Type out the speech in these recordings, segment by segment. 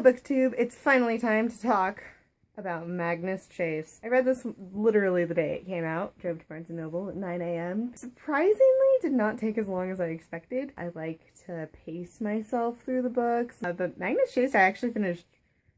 Hello BookTube, it's finally time to talk about Magnus Chase. I read this literally the day it came out, drove to Barnes & Noble at 9 a.m. Surprisingly, did not take as long as I expected. I like to pace myself through the books, but Magnus Chase I actually finished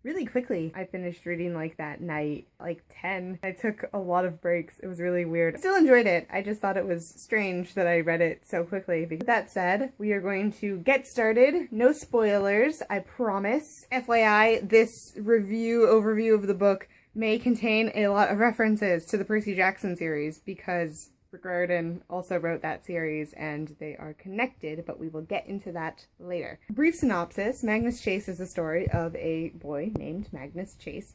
really quickly. I finished reading like that night, like 10. I took a lot of breaks. It was really weird. I still enjoyed it. I just thought it was strange that I read it so quickly. With that said, we are going to get started. No spoilers, I promise. FYI, this overview of the book may contain a lot of references to the Percy Jackson series because Riordan also wrote that series and they are connected, but we will get into that later. Brief synopsis: Magnus Chase is the story of a boy named Magnus Chase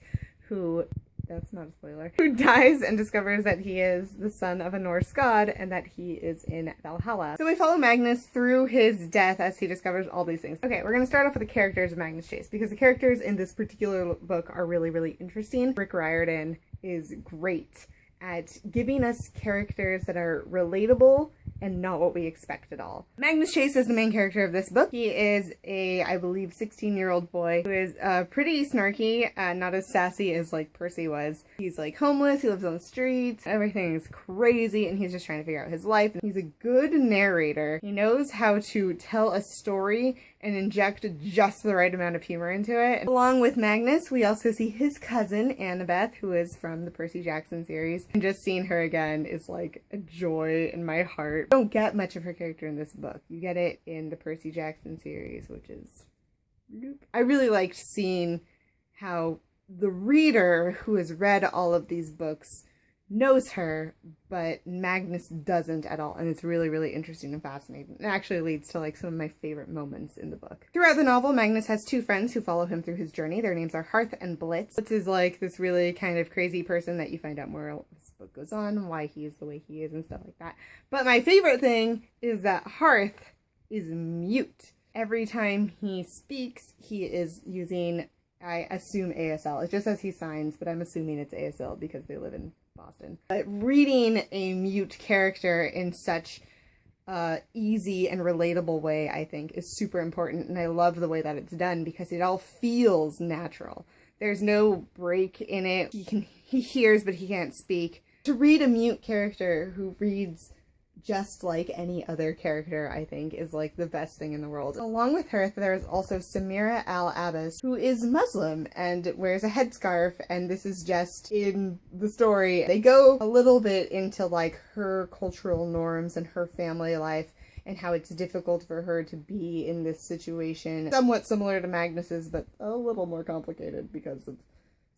who, that's not a spoiler, who dies and discovers that he is the son of a Norse god and that he is in Valhalla. So we follow Magnus through his death as he discovers all these things. Okay, we're going to start off with the characters of Magnus Chase because the characters in this particular book are really, really interesting. Riordan is great at giving us characters that are relatable and not what we expect at all. Magnus Chase is the main character of this book. He is a, I believe, 16-year-old boy who is pretty snarky, not as sassy as like Percy was. He's like homeless, he lives on the streets, everything is crazy, and he's just trying to figure out his life. He's a good narrator. He knows how to tell a story and inject just the right amount of humor into it. Along with Magnus, we also see his cousin, Annabeth, who is from the Percy Jackson series. And just seeing her again is like a joy in my heart. You don't get much of her character in this book. You get it in the Percy Jackson series, which is... I really liked seeing how the reader who has read all of these books knows her, but Magnus doesn't at all, and it's really, really interesting and fascinating. It actually leads to like some of my favorite moments in the book. Throughout the novel, Magnus has two friends who follow him through his journey. Their names are Hearth and Blitz. Blitz is like this really kind of crazy person that you find out more as this book goes on, why he is the way he is and stuff like that. But my favorite thing is that Hearth is mute. Every time he speaks, he is using, I assume, ASL. It just says he signs, but I'm assuming it's ASL because they live in Boston. But reading a mute character in such easy and relatable way, I think, is super important, and I love the way that it's done because it all feels natural. There's no break in it. He hears, but he can't speak. To read a mute character who reads just like any other character, I think, is like the best thing in the world. Along with her, there's also Samira al-Abbas, who is Muslim and wears a headscarf, and this is just in the story. They go a little bit into like her cultural norms and her family life and how it's difficult for her to be in this situation. Somewhat similar to Magnus's, but a little more complicated because of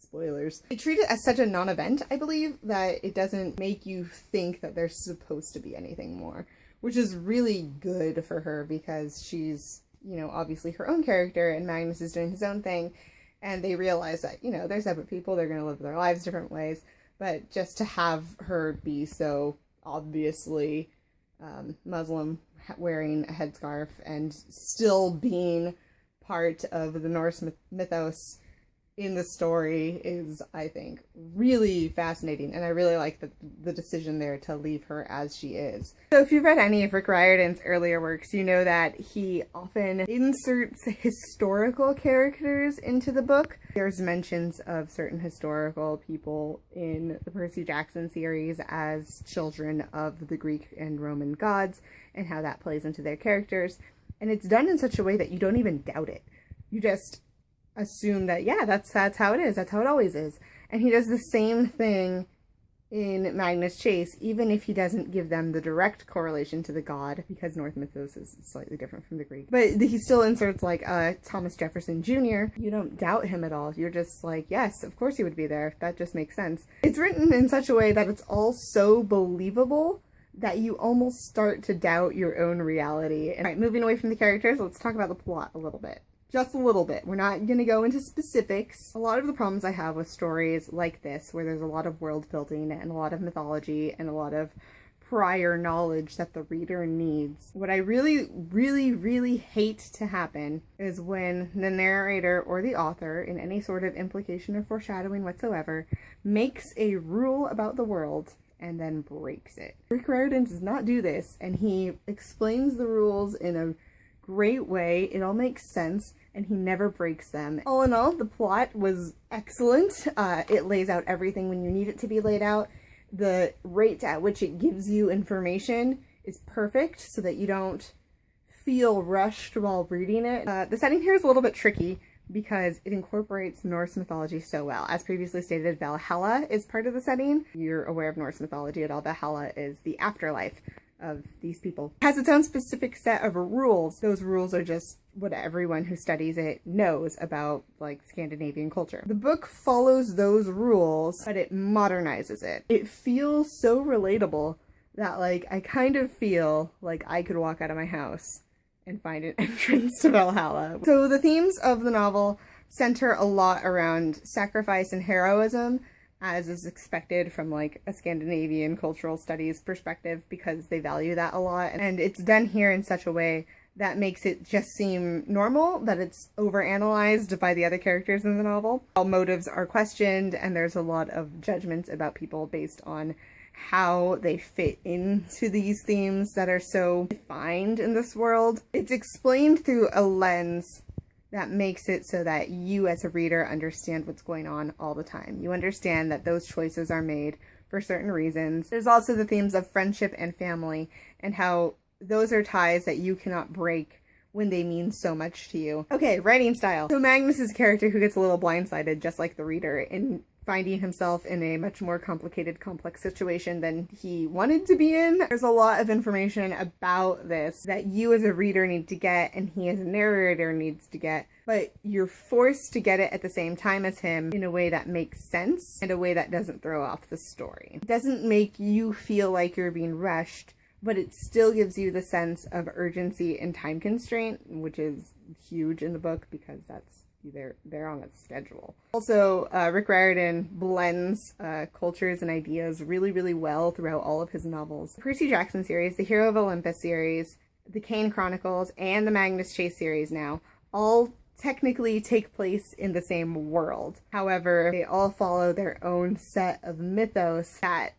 spoilers. They treat it as such a non-event, I believe, that it doesn't make you think that there's supposed to be anything more, which is really good for her because she's, you know, obviously her own character and Magnus is doing his own thing, and they realize that, you know, they're separate people, they're going to live their lives different ways, but just to have her be so obviously Muslim, wearing a headscarf, and still being part of the Norse mythos in the story is, I think, really fascinating, and I really like the decision there to leave her as she is. So if you've read any of Rick Riordan's earlier works, you know that he often inserts historical characters into the book. There's mentions of certain historical people in the Percy Jackson series as children of the Greek and Roman gods, and how that plays into their characters, and it's done in such a way that you don't even doubt it. You just assume that, yeah, that's how it is, that's how it always is. And he does the same thing in Magnus Chase, even if he doesn't give them the direct correlation to the god, because Norse mythos is slightly different from the Greek. But he still inserts like Thomas Jefferson Jr. You don't doubt him at all. You're just like, yes, of course he would be there. That just makes sense. It's written in such a way that it's all so believable that you almost start to doubt your own reality. And, all right, moving away from the characters, let's talk about the plot a little bit. Just a little bit. We're not going to go into specifics. A lot of the problems I have with stories like this, where there's a lot of world building and a lot of mythology and a lot of prior knowledge that the reader needs, what I really, really, really hate to happen is when the narrator or the author, in any sort of implication or foreshadowing whatsoever, makes a rule about the world and then breaks it. Rick Riordan does not do this, and he explains the rules in a great way. It all makes sense. and he never breaks them. All in all, the plot was excellent. It lays out everything when you need it to be laid out. The rate at which it gives you information is perfect so that you don't feel rushed while reading it. The setting here is a little bit tricky because it incorporates Norse mythology so well. As previously stated, Valhalla is part of the setting. You're aware of Norse mythology at all. Valhalla is the afterlife of these people. It has its own specific set of rules. Those rules are just what everyone who studies it knows about, like, Scandinavian culture. The book follows those rules, but it modernizes it. It feels so relatable that, like, I kind of feel like I could walk out of my house and find an entrance to Valhalla. So the themes of the novel center a lot around sacrifice and heroism, as is expected from, like, a Scandinavian cultural studies perspective, because they value that a lot. And it's done here in such a way that makes it just seem normal, that it's overanalyzed by the other characters in the novel. All motives are questioned, and there's a lot of judgments about people based on how they fit into these themes that are so defined in this world. It's explained through a lens that makes it so that you as a reader understand what's going on all the time. You understand that those choices are made for certain reasons. There's also the themes of friendship and family, and how those are ties that you cannot break when they mean so much to you. Okay, writing style. So Magnus is a character who gets a little blindsided, just like the reader, in finding himself in a much more complicated, complex situation than he wanted to be in. There's a lot of information about this that you as a reader need to get, and he as a narrator needs to get, but you're forced to get it at the same time as him in a way that makes sense and a way that doesn't throw off the story. It doesn't make you feel like you're being rushed, but it still gives you the sense of urgency and time constraint, which is huge in the book because they're on a schedule. Also, Rick Riordan blends cultures and ideas really, really well throughout all of his novels. The Percy Jackson series, the Hero of Olympus series, the Kane Chronicles, and the Magnus Chase series now all technically take place in the same world. However, they all follow their own set of mythos that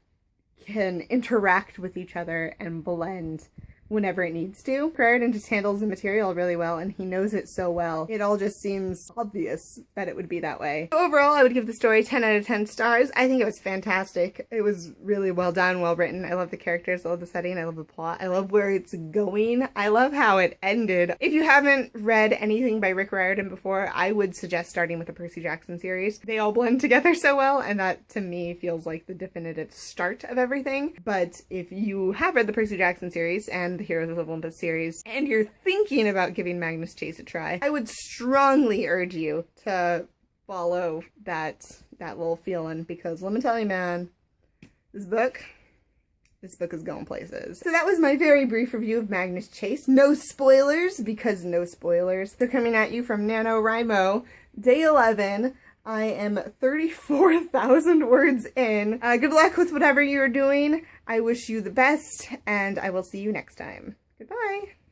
can interact with each other and blend whenever it needs to. Riordan just handles the material really well, and he knows it so well. It all just seems obvious that it would be that way. Overall, I would give the story 10 out of 10 stars. I think it was fantastic. It was really well done, well written. I love the characters, I love the setting, I love the plot, I love where it's going. I love how it ended. If you haven't read anything by Rick Riordan before, I would suggest starting with the Percy Jackson series. They all blend together so well, and that to me feels like the definitive start of everything. But if you have read the Percy Jackson series and the Heroes of Olympus series, and you're thinking about giving Magnus Chase a try, I would strongly urge you to follow that little feeling, because let me tell you, man, this book is going places. So that was my very brief review of Magnus Chase. No spoilers, because no spoilers. They're coming at you from NaNoWriMo, day 11. I am 34,000 words in. Good luck with whatever you're doing. I wish you the best, and I will see you next time. Goodbye.